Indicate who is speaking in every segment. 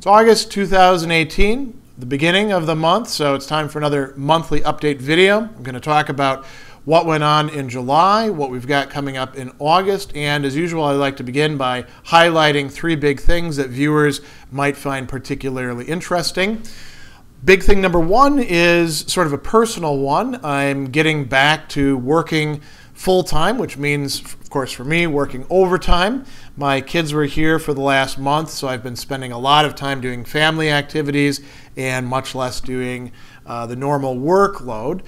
Speaker 1: It's August 2018, the beginning of the month, so it's time for another monthly update video. I'm going to talk about what went on in July, what we've got coming up in August, and as usual, I like to begin by highlighting three big things that viewers might find particularly interesting. Big thing number one is sort of a personal one. I'm getting back to working full-time, which means, of course, for me, working overtime. My kids were here for the last month, so I've been spending a lot of time doing family activities and much less doing the normal workload.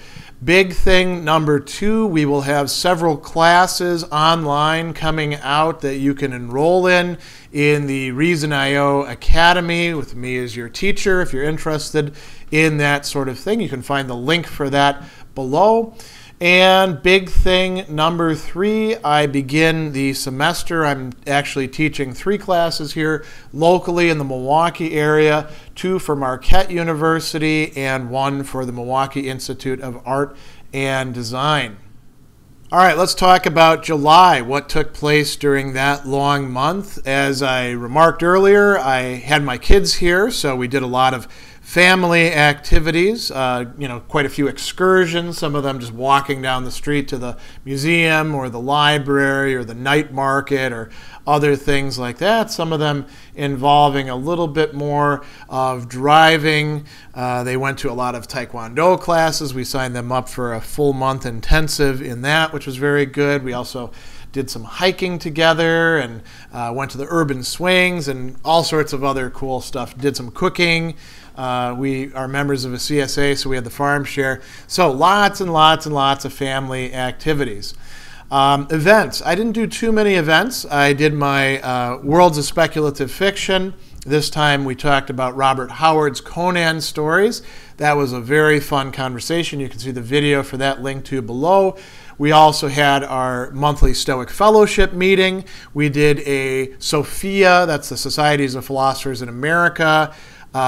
Speaker 1: Big thing number two, we will have several classes online coming out that you can enroll in the Reason.io Academy with me as your teacher. If you're interested in that sort of thing, you can find the link for that below. And big thing number three, I begin the semester. I'm actually teaching 3 classes here locally in the Milwaukee area, 2 for Marquette University and 1 for the Milwaukee Institute of Art and Design. All right, let's talk about July, what took place during that long month. As I remarked earlier, I had my kids here, so we did a lot of family activities, quite a few excursions, some of them just walking down the street to the museum or the library or the night market or other things like that. Some of them involving a little bit more of driving. They went to a lot of Taekwondo classes. We signed them up for a full month intensive in that, which was very good. We also did some hiking together and went to the urban swings and all sorts of other cool stuff. Did some cooking. We are members of a CSA, so we had the farm share. So lots and lots and lots of family activities. Events. I didn't do too many events. I did my Worlds of Speculative Fiction. This time we talked about Robert Howard's Conan stories. That was a very fun conversation. You can see the video for that linked to below. We also had our monthly Stoic Fellowship meeting. We did a Sophia, that's the Societies of Philosophers in America. We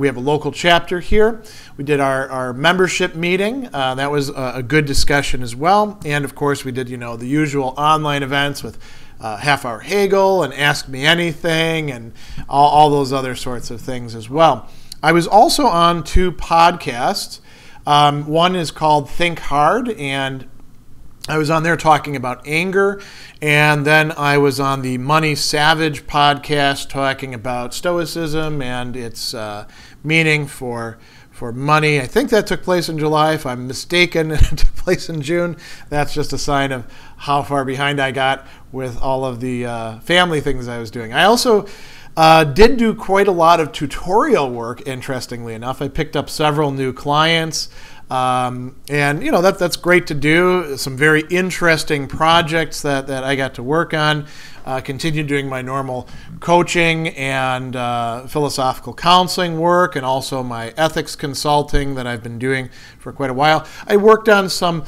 Speaker 1: have a local chapter here. We did our membership meeting. That was a good discussion as well. And of course, we did, the usual online events with Half Hour Hegel and Ask Me Anything and all those other sorts of things as well. I was also on 2 podcasts. One is called Think Hard, and I was on there talking about anger, and then I was on the Money Savage podcast talking about Stoicism and its meaning for money. I think that took place in July. If I'm mistaken, it took place in June. That's just a sign of how far behind I got with all of the family things I was doing. I also did do quite a lot of tutorial work, interestingly enough. I picked up several new clients. And that's great to do. Some very interesting projects that I got to work on. Continued doing my normal coaching and philosophical counseling work, and also my ethics consulting that I've been doing for quite a while. I worked on some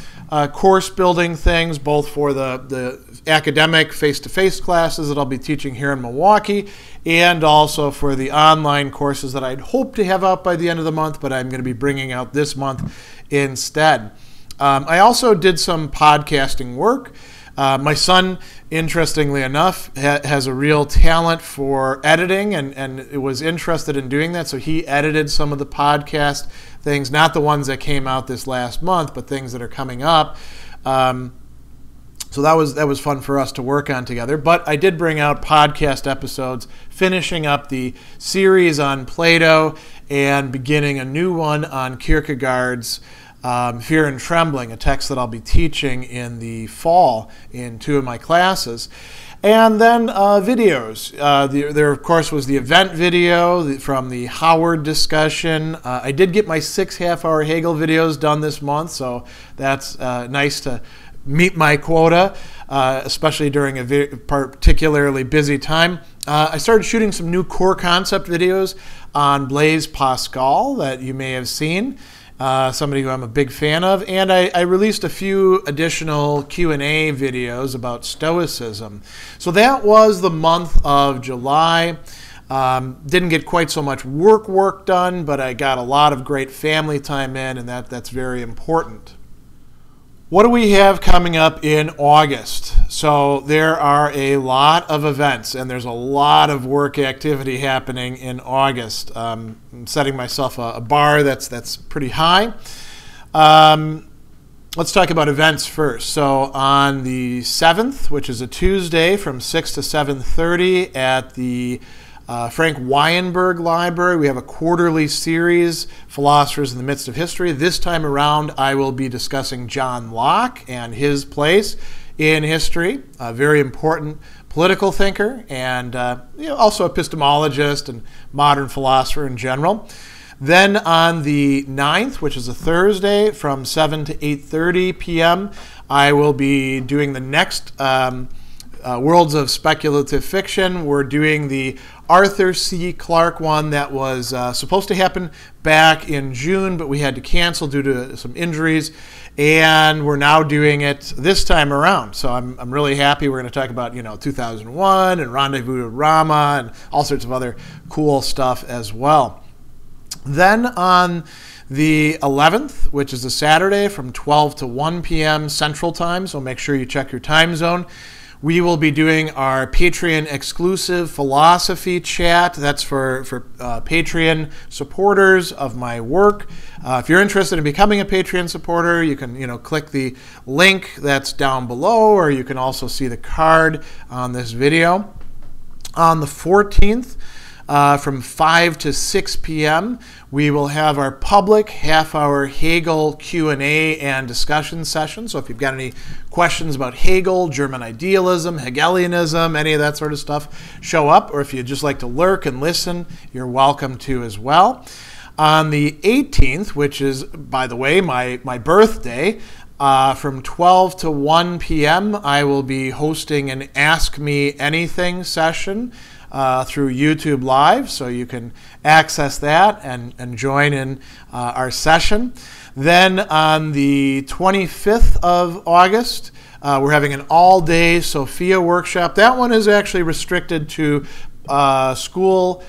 Speaker 1: course building things, both for the academic face-to-face classes that I'll be teaching here in Milwaukee, and also for the online courses that I'd hoped to have out by the end of the month, but I'm going to be bringing out this month instead. I also did some podcasting work. My son, interestingly enough, has a real talent for editing and was interested in doing that, so he edited some of the podcast things, not the ones that came out this last month, but things that are coming up. So that was fun for us to work on together. But I did bring out podcast episodes, finishing up the series on Plato and beginning a new one on Kierkegaard's Fear and Trembling, a text that I'll be teaching in the fall in 2 of my classes. And then videos. There, of course, was the event video from the Howard discussion. I did get my 6 half-hour Hegel videos done this month, so that's nice to meet my quota, especially during a particularly busy time. I started shooting some new core concept videos on Blaise Pascal that you may have seen, somebody who I'm a big fan of, and I released a few additional Q&A videos about Stoicism. So that was the month of July. Didn't get quite so much work done, but I got a lot of great family time in, and that's very important. What do we have coming up in August? So there are a lot of events, and there's a lot of work activity happening in August. I'm setting myself a bar that's pretty high. Let's talk about events first. So on the 7th, which is a Tuesday from 6 to 7:30 at the Frank Weinberg Library, we have a quarterly series, Philosophers in the Midst of History. This time around, I will be discussing John Locke and his place in history, a very important political thinker and also epistemologist and modern philosopher in general. Then on the 9th, which is a Thursday, from 7 to 8:30 p.m., I will be doing the next Worlds of Speculative Fiction. We're doing the Arthur C. Clarke one that was supposed to happen back in June, but we had to cancel due to some injuries, and we're now doing it this time around. So I'm really happy. We're going to talk about 2001 and Rendezvous with Rama and all sorts of other cool stuff as well. Then on the 11th, which is a Saturday from 12 to 1 p.m. Central Time, so make sure you check your time zone, we will be doing our Patreon exclusive philosophy chat. That's for Patreon supporters of my work. If you're interested in becoming a Patreon supporter, you can click the link that's down below, or you can also see the card on this video. On the 14th, from 5 to 6 p.m., we will have our public half-hour Hegel Q&A and discussion session. So if you've got any questions about Hegel, German idealism, Hegelianism, any of that sort of stuff, show up. Or if you'd just like to lurk and listen, you're welcome to as well. On the 18th, which is, by the way, my birthday, from 12 to 1 p.m., I will be hosting an Ask Me Anything session through YouTube Live, so you can access that and join in our session. Then on the 25th of August, we're having an all-day Sophia workshop. That one is actually restricted to high school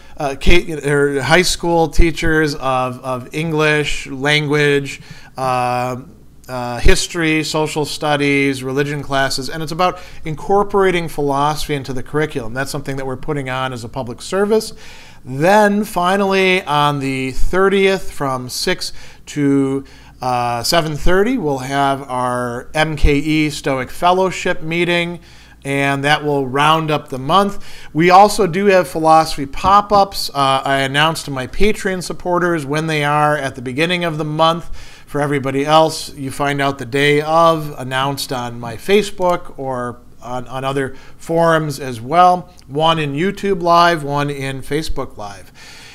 Speaker 1: teachers of English, language, history, social studies, religion classes, and it's about incorporating philosophy into the curriculum. That's something that we're putting on as a public service. Then finally on the 30th from 6 to 7:30, we'll have our MKE Stoic Fellowship meeting, and that will round up the month. We also do have philosophy pop-ups. I announced to my Patreon supporters when they are at the beginning of the month. For everybody else, you find out the day of, announced on my Facebook or on other forums as well. One in YouTube Live, one in Facebook Live.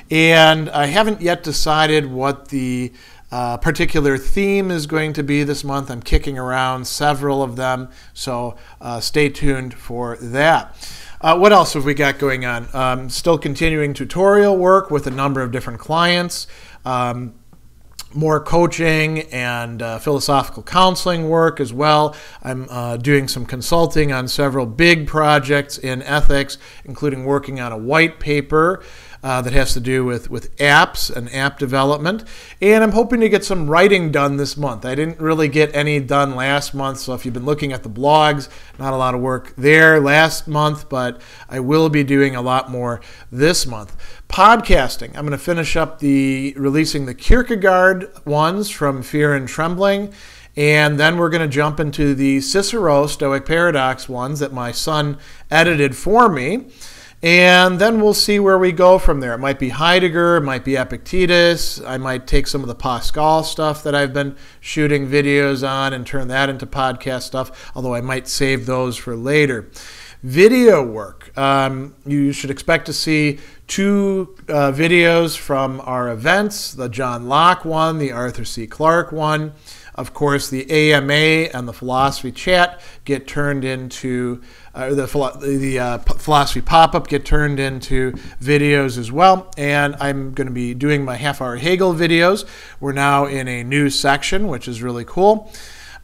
Speaker 1: And I haven't yet decided what the particular theme is going to be this month. I'm kicking around several of them, so stay tuned for that. What else have we got going on? Still continuing tutorial work with a number of different clients. More coaching and philosophical counseling work as well. I'm doing some consulting on several big projects in ethics, including working on a white paper that has to do with apps and app development. And I'm hoping to get some writing done this month. I didn't really get any done last month, so if you've been looking at the blogs, not a lot of work there last month, but I will be doing a lot more this month. Podcasting. I'm going to finish up releasing the Kierkegaard ones from Fear and Trembling, and then we're going to jump into the Cicero Stoic Paradox ones that my son edited for me. And then we'll see where we go from there. It might be Heidegger, it might be Epictetus. I might take some of the Pascal stuff that I've been shooting videos on and turn that into podcast stuff, although I might save those for later. Video work. You should expect to see 2 videos from our events, the John Locke one, the Arthur C. Clarke one. Of course, the AMA and the philosophy chat get turned into, the philosophy pop-up get turned into videos as well. And I'm going to be doing my half-hour Hegel videos. We're now in a new section, which is really cool.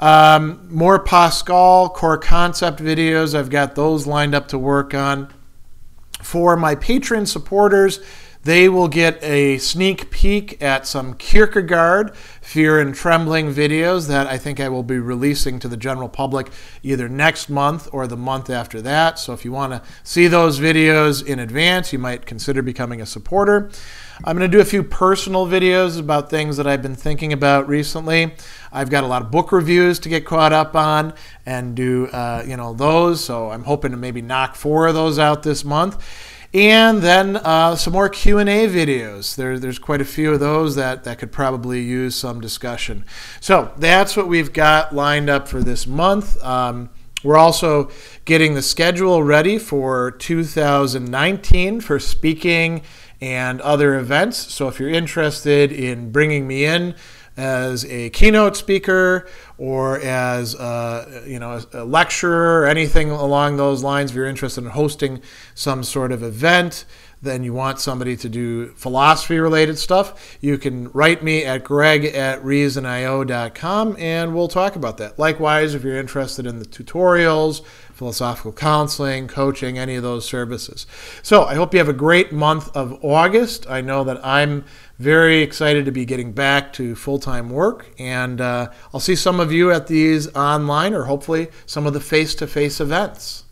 Speaker 1: More Pascal core concept videos. I've got those lined up to work on. For my Patreon supporters, They will get a sneak peek at some Kierkegaard Fear and Trembling videos that I think I will be releasing to the general public either next month or the month after that. So if you want to see those videos in advance, you might consider becoming a supporter. I'm going to do a few personal videos about things that I've been thinking about recently. I've got a lot of book reviews to get caught up on and do those, so I'm hoping to maybe knock 4 of those out this month. And then some more Q&A videos. There's quite a few of those that could probably use some discussion. So that's what we've got lined up for this month. We're also getting the schedule ready for 2019 for speaking and other events. So if you're interested in bringing me in as a keynote speaker or as a lecturer or anything along those lines, if you're interested in hosting some sort of event, then you want somebody to do philosophy-related stuff, you can write me at greg@reasonio.com and we'll talk about that. Likewise, if you're interested in the tutorials, philosophical counseling, coaching, any of those services. So I hope you have a great month of August. I know that I'm very excited to be getting back to full-time work, and I'll see some of you at these online or hopefully some of the face-to-face events.